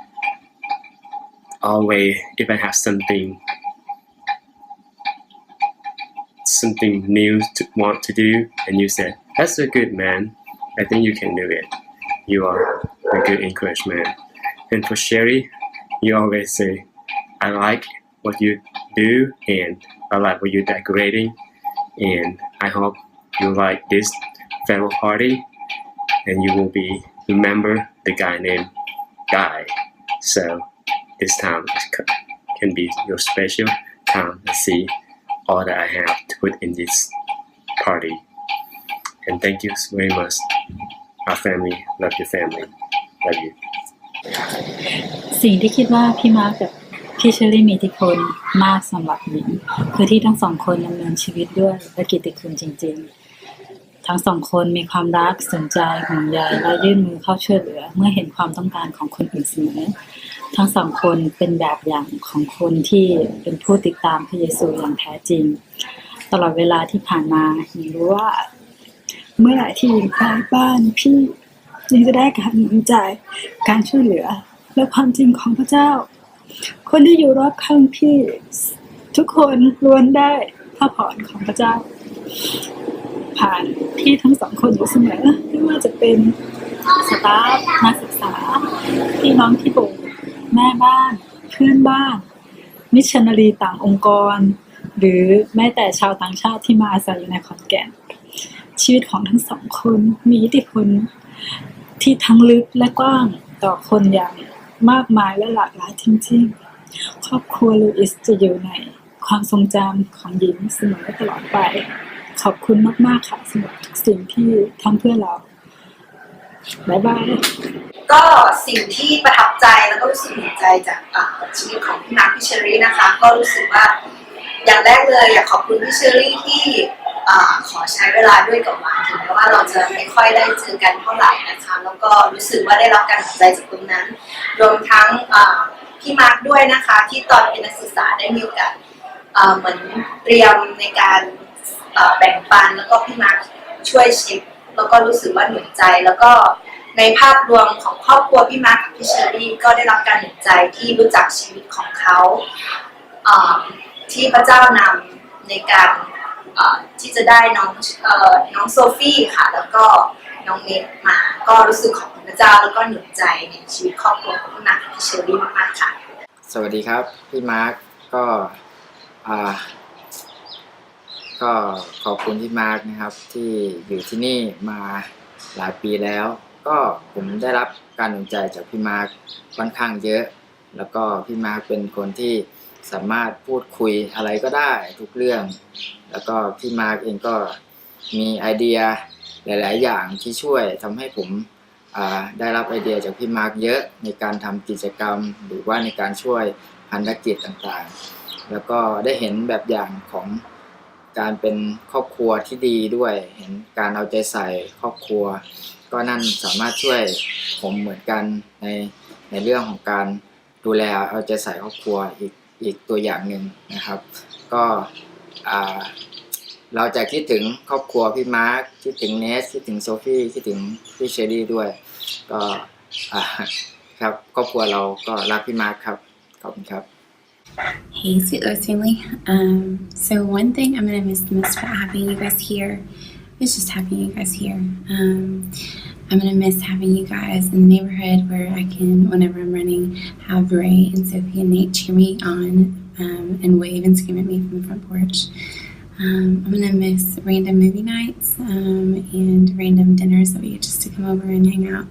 Speaker 3: Always, if I have something new to want to do, and you said, that's a good man, I think you can do it. You are a good encouragement. And for Sherry, you always say, I like what you do and I like what you're decorating, and I hope you like this farewell party and you will be remember the guy named Guy. So this time can be your special time to see all that I have to put in this party. And thank you very much. Our family, love your family. Love you.
Speaker 9: สิ่งที่คิดว่าพี่มาร์คกับพี่เชอรี่มีอิทธิพลมากสำหรับหญิงคือที่ทั้งสองคนดำเนินชีวิตด้วยและกิตติคุณจริงๆทั้งสองคนมีความรักสนใจห่วงใยและยื่นมือเข้าช่วยเหลือเมื่อเห็นความต้องการของคนอื่นเสมอทั้งสองคนเป็นแบบอย่างของคนที่เป็นผู้ติดตามพระเยซูอย่างแท้จริงตลอดเวลาที่ผ่านมาหญิงรู้ว่าเมื่อไหร่ที่หญิงไปบ้านพี่หญิงจะได้การหนุนใจการช่วยเหลือและความจริงของพระเจ้าคนที่อยู่รอบข้างพี่ทุกคนล้วนได้พระพรของพระเจ้าผ่านพี่ทั้งสองคนอยู่เสมอไม่ว่าจะเป็นสตาฟนักศึกษาพี่น้องที่โบสถ์แม่บ้านเพื่อนบ้านมิชชันนารีต่างองค์กรหรือแม้แต่ชาวต่างชาติที่มาอาศัยอยู่ในขอนแก่นชีวิตของทั้งสองคนมีอิทธิพลที่ทั้งลึกและกว้างต่อคนอย่างมากมายและหลากหลายจริงๆครอบครัวลูอิสจะอยู่ในความทรงจำของหญิงเสมอตลอดไปขอบคุณมากๆค่ะสำหรับทุกสิ่งที่ทำเพื่อเราบ๊ายบาย
Speaker 22: ก็สิ่งที่ประทับใจแล้วก็รู้สึกดีใจจากชีวิตของพี่มาร์คพี่เชอรี่นะคะก็รู้สึกว่าอย่างแรกเลยอยากขอบคุณพี่เชอรี่ที่ขอใช้เวลาด้วยกับหวานถึงแม้ว่าเราจะไม่ค่อยได้เจอกันเท่าไหร่นะคะแล้วก็รู้สึกว่าได้รับการสนใจจากตรงนั้นรวมทั้งพี่มาร์คด้วยนะคะที่ตอนเป็นนักศึกษาได้มีโอกาสเหมือนเตรียมในการแบ่งปันแล้วก็พี่มาร์คช่วยเช็คแล้วก็รู้สึกว่าหนุนใจแล้วก็ในภาพรวมของครอบครัวพี่มาร์คกับพี่เชอรี่ก็ได้รับการหนุนใจที่รู้จักชีวิตของเขาที่พระเจ้านำในการที่จะได้น้องโซฟี่ค่ะแล้วก็น้องเนทมาก็รู้สึกขอบคุณพระเจ้าแล้วก็หนุนใจในชีวิตครอบครัวของพี่มาร์คกับพี่เชอรี่มากๆค่ะ
Speaker 8: สวัสดีครับพี่มาร์คก็ขอบคุณพี่มาร์คนะครับที่อยู่ที่นี่มาหลายปีแล้วก็ผมได้รับการหนุนใจจากพี่มาร์คค่อนข้างเยอะแล้วก็พี่มาร์คเป็นคนที่สามารถพูดคุยอะไรก็ได้ทุกเรื่องแล้วก็พี่มาร์คเองก็มีไอเดีย
Speaker 10: หลายๆอย่างที่ช่วยทำให้ผมได้รับไอเดียจากพี่มาร์คเยอะในการทำกิจกรรมหรือว่าในการช่วยพันธกิจต่างๆแล้วก็ได้เห็นแบบอย่างของการเป็นครอบครัวที่ดีด้วยเห็นการเอาใจใส่ครอบครัวก็นั่นสามารถช่วยผมเหมือนกันในเรื่องของการดูแลเอาใจใส่ครอบครัวอีกตัวอย่างหนึ่งนะครับก็เราจะคิดถึงครอบครัวพี่มาร์คคิดถึงเนสคิดถึงโซฟี่คิดถึงพี่เชอรี่ด้วยก็ครับครอบครัวเราก็รักพี่มาร์คครับขอบคุณครับ
Speaker 12: Hey, Sweet Lotus family. So one thing I'm gonna miss the most about having you guys here is just having you guys here. I'm gonna miss having you guys in the neighborhood where I can, whenever I'm running, have Ray and Sophie and Nate cheer me on and wave and scream at me from the front porch. I'm gonna miss random movie nights and random dinners that we get just to come over and hang out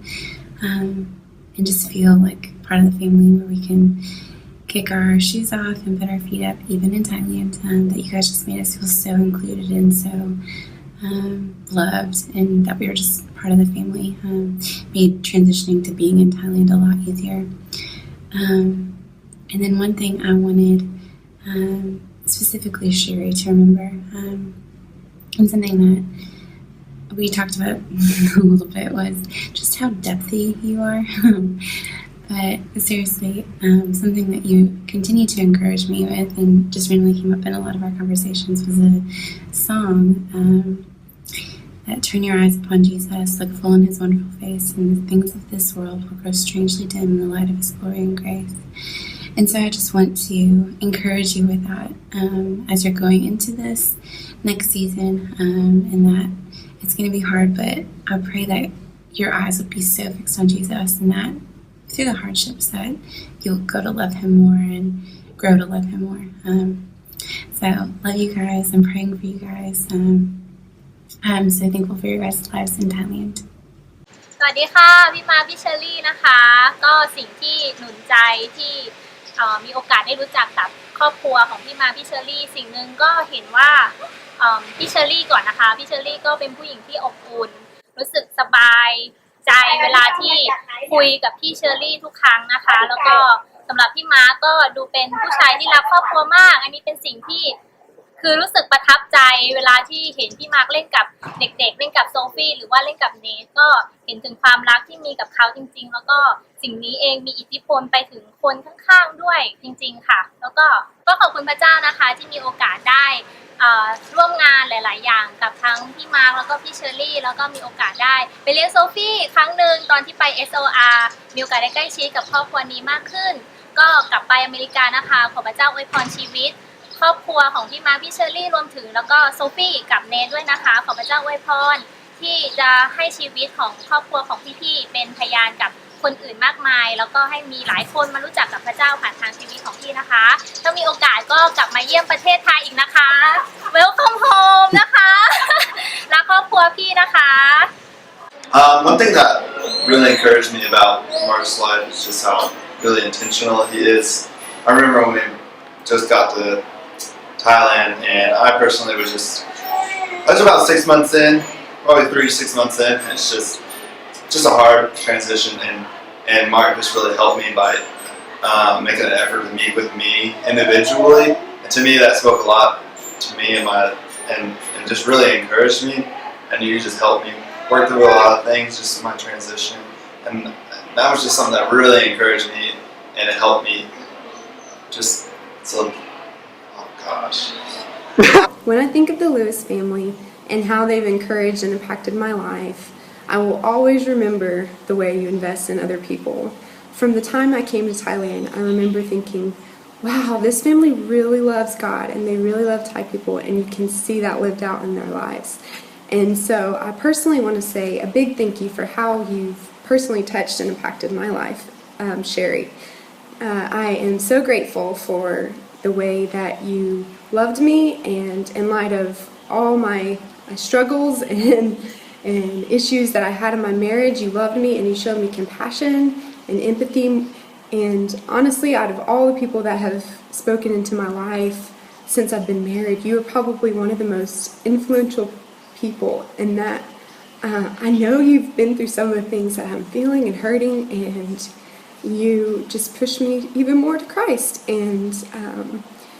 Speaker 12: and just feel like part of the family where we can kick our shoes off and put our feet up, even in Thailand, that you guys just made us feel so included and so loved, and that we were just part of the family. Made transitioning to being in Thailand a lot easier. And then one thing I wanted specifically Sherry to remember, and something that we talked about a little bit, was just how depthy you are. But seriously, something that you continue to encourage me with and just randomly came up in a lot of our conversations was a song that turn your eyes upon Jesus, look full in his wonderful face, and the things of this world will grow strangely dim in the light of his glory and grace. And so I just want to encourage you with that as you're going into this next season, and that it's going to be hard, but I pray that your eyes would be so fixed on Jesus, and that through the hardships that you'll go to love him more and grow to love him more. So love you guys. I'm praying for you guys. I'm so thankful for your guys' lives in Thailand.
Speaker 7: สวัสดีค่ะพี่มาพี่เชอรี่นะคะก็สิ่งที่หนุนใจที่มีโอกาสได้รู้จักกับครอบครัวของพี่มาพี่เชอรี่สิ่งหนึ่งก็เห็นว่าพี่เชอรี่ก่อนนะคะพี่เชอรี่ก็เป็นผู้หญิงที่อบอุ่นรู้สึกสบายใจเวลาที่คุยกับพี่เชอรี่ทุกครั้งนะคะแล้วก็สำหรับพี่มาก็ดูเป็นผู้ชายที่รักครอบครัวมากอันนี้เป็นสิ่งที่คือรู้สึกประทับใจเวลาที่เห็นพี่มาร์คเล่นกับเด็กๆเล่นกับโซฟี่หรือว่าเล่นกับเนทก็เห็นถึงความรักที่มีกับเขาจริงๆแล้วก็สิ่งนี้เองมีอิทธิพลไปถึงคนข้างๆด้วยจริงๆค่ะแล้วก็ขอบคุณพระเจ้านะคะที่มีโอกาสได้ร่วมงานหลายๆอย่างกับทั้งพี่มาร์คแล้วก็พี่เชอรี่แล้วก็มีโอกาสได้ไปเลี้ยงโซฟี่ครั้งหนึ่งตอนที่ไป SOR มีโอกาสได้ใกล้ชิดกับครอบครัวนี้มากขึ้นก็กลับไปอเมริกานะคะขอพระเจ้าอวยพรชีวิตครอบครัวของพี่มาร์คพี่เชอรี่รวมถึงแล้วก็โซฟี่กับเนทด้วยนะคะขอพระเจ้าอวยพรที่จะให้ชีวิตของครอบครัวของพี่ๆเป็นพยานกับคนอื่นมากมายแล้วก็ให้มีหลายคนมารู้จักกับพระเจ้าผ่านทางชีวิตของพี่นะคะถ้ามีโอกาสก็กลับมาเยี่ยมประเทศไทยอีกนะคะ Welcome home นะคะรักครอบครัวพี่นะคะ
Speaker 13: One thing that really encouraged me about Mark's life is just how really intentional he is. I remember when we just got to Thailand, and I personally was about 6 months in, probably 3 to 6 months in, and it's just a hard transition, and Mark just really helped me by making an effort to meet with me individually, and to me that spoke a lot to me and just really encouraged me, and you just helped me work through a lot of things just in my transition, and that was just something that really encouraged me, and it helped me just so. Oh gosh.
Speaker 2: When I think of the Lewis family and how they've encouraged and impacted my life, I will always remember the way you invest in other people. From the time I came to Thailand, I remember thinking, wow, this family really loves God and they really love Thai people, and you can see that lived out in their lives. And so I personally want to say a big thank you for how you've personally touched and impacted my life, Sherry. I am so grateful for the way that you loved me, and in light of all my struggles and issues that I had in my marriage, you loved me and you showed me compassion and empathy. And honestly, out of all the people that have spoken into my life since I've been married, you are probably one of the most influential people, and that
Speaker 15: I know you've been through some of the things that I'm feeling and hurting, and you just push me even more to Christ, and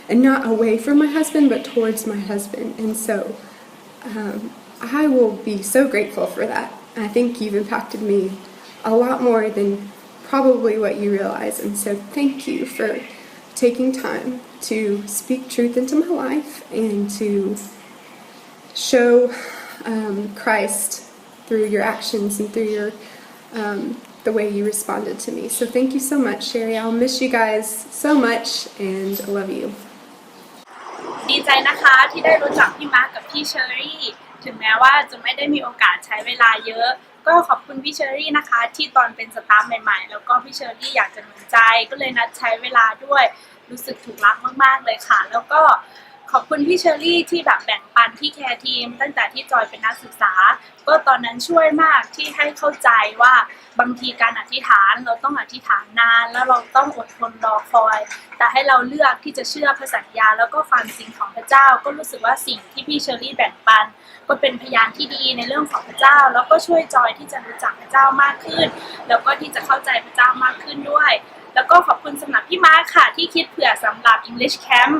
Speaker 15: not away from my husband, but towards my husband. And so I will be so grateful for that. I think you've impacted me a lot more than probably what you realize. And so thank you for taking time to speak truth into my life and to show Christ through your actions and through your the way you responded to me. So thank you so much, Sherry. I'll miss you guys so much, and I love you.
Speaker 4: ดีใจนะคะที่ได้รู้จักพี่มาร์คกับพี่เชอรี่ถึงแม้ว่าจะไม่ได้มีโอกาสใช้เวลาเยอะก็ขอบคุณพี่เชอรี่นะคะที่ตอนเป็นสตาฟใหม่ๆแล้วก็พี่เชอรี่อยากจะหนุนใจก็เลยนัดใช้เวลาด้วยรู้สึกถูกรักมากๆเลยค่ะแล้วก็ขอบคุณพี่เชอรี่ที่แบบแบ่งปันที่แคร์ทีมตั้งแต่ที่จอยเป็นนักศึกษาก็ตอนนั้นช่วยมากที่ให้เข้าใจว่าบางทีการอธิษฐานเราต้องอธิษฐานนานแล้วเราต้องอดทนรอคอยแต่ให้เราเลือกที่จะเชื่อพระสัญญาแล้วก็ความจริงของพระเจ้าก็รู้สึกว่าสิ่งที่พี่เชอรี่แบ่งปันก็เป็นพยานที่ดีในเรื่องของพระเจ้าแล้วก็ช่วยจอยที่จะรู้จักพระเจ้ามากขึ้นแล้วก็ที่จะเข้าใจพระเจ้ามากขึ้นด้วยแล้วก็ขอบคุณสำหรับพี่มาร์คค่ะที่คิดเผื่อสำหรับ English Camp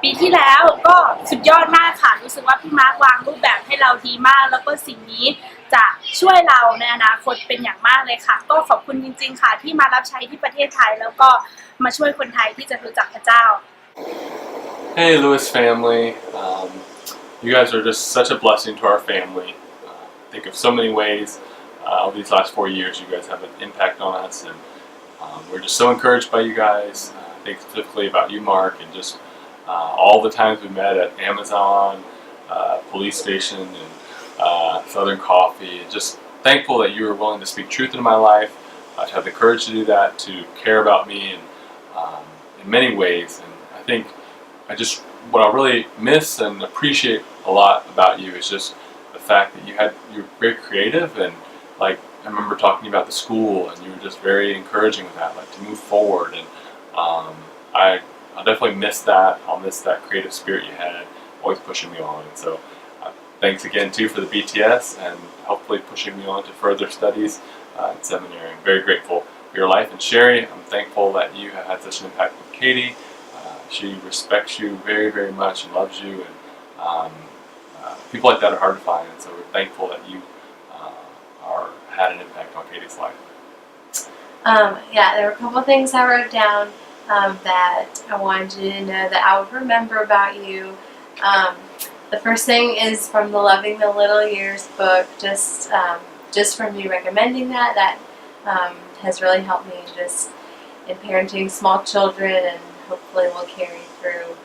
Speaker 4: ปีที่แล้วก็สุดยอดมากค่ะรู้สึกว่าพี่มาร์ควางรูปแบบให้เราดีมากแล้วก็สิ่งนี้จะช่วยเราในอนาคตเป็นอย่างมากเลยค่ะก็ขอบคุณจริงๆค่ะที่มารับใช้ที่ประเทศไทยแล้วก็มาช่วยคนไทยที่จะรู้จักพระเจ้า
Speaker 3: Hey Lewis family, you guys are just such a blessing to our family. I think of so many ways. Over these last 4 years, you guys have an impact on us, and we're just so encouraged by you guys. I think specifically about you, Mark, and just all the times we met at Amazon, police station, and Southern Coffee. Just thankful that you were willing to speak truth into my life, to have the courage to do that, to care about me in many ways. And I think what I really miss and appreciate a lot about you is just the fact that you're very creative, and like I remember talking about the school, and you were just very encouraging with that, like to move forward. And I'll definitely miss that. I'll miss that creative spirit you had, always pushing me on. And so thanks again too for the BTS and hopefully pushing me on to further studies in seminary. I'm very grateful for your life. And Sherry, I'm thankful that you have had such an impact with Katie. She respects you very, very much and loves you. And people like that are hard to find. And so we're thankful that you had an impact on Katie's life.
Speaker 16: Yeah, there were a couple things I wrote down that I wanted you to know that I would remember about you. The first thing is from the Loving the Little Years book, just from you recommending that has really helped me just in parenting small children, and hopefully will carry through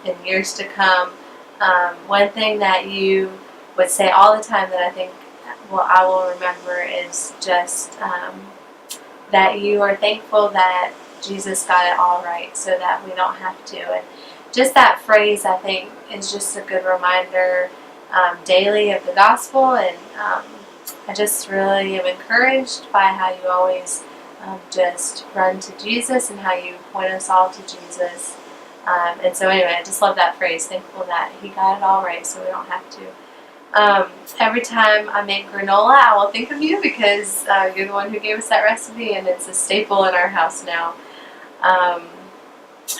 Speaker 16: in years to come. One thing that you would say all the time that I think I will remember is just that you are thankful that Jesus got it all right so that we don't have to. And just that phrase, I think, is just a good reminder daily of the gospel. And I just really am encouraged by how you always just run to Jesus and how you point us all to Jesus. And so anyway, I just love that phrase, thankful that he got it all right so we don't have to. Every time I make granola, I will think of you because you're the one who gave us that recipe, and it's a staple in our house now. I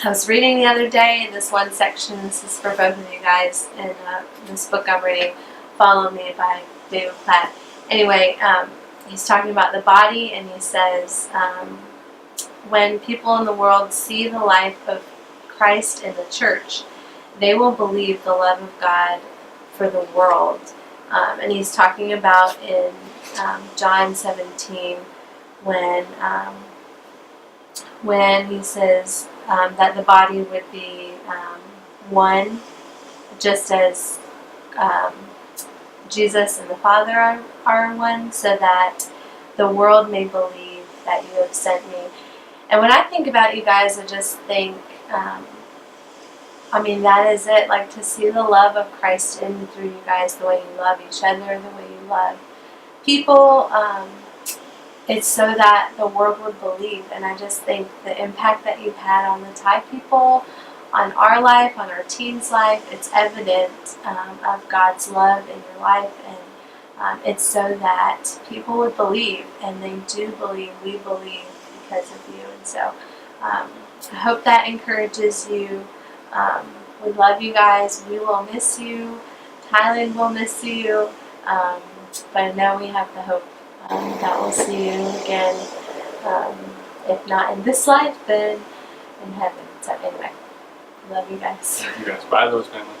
Speaker 16: was reading the other day in this one section, this is for both of you guys, in this book I'm reading, Follow Me by David Platt. Anyway, he's talking about the body, and he says, when people in the world see the life of Christ in the church, they will believe the love of God for the world. And he's talking about in John 17 when he says that the body would be one, just as Jesus and the Father are one, so that the world may believe that you have sent me. And when I think about you guys, I just think, that is it, like to see the love of Christ in through you guys, the way you love each other, the way you love people. It's so that the world would believe. And I just think the impact that you've had on the Thai people, on our life, on our team's life, it's evident of God's love in your life. And It's so that people would believe, and they do believe. We believe because of you, and so I hope that encourages you. We love you guys. We will miss you. Thailand will miss you. But I know we have the hope that we'll see you again. If not in this life, then in heaven. So anyway, love you guys.
Speaker 3: Thank you guys. Bye, Lewis family.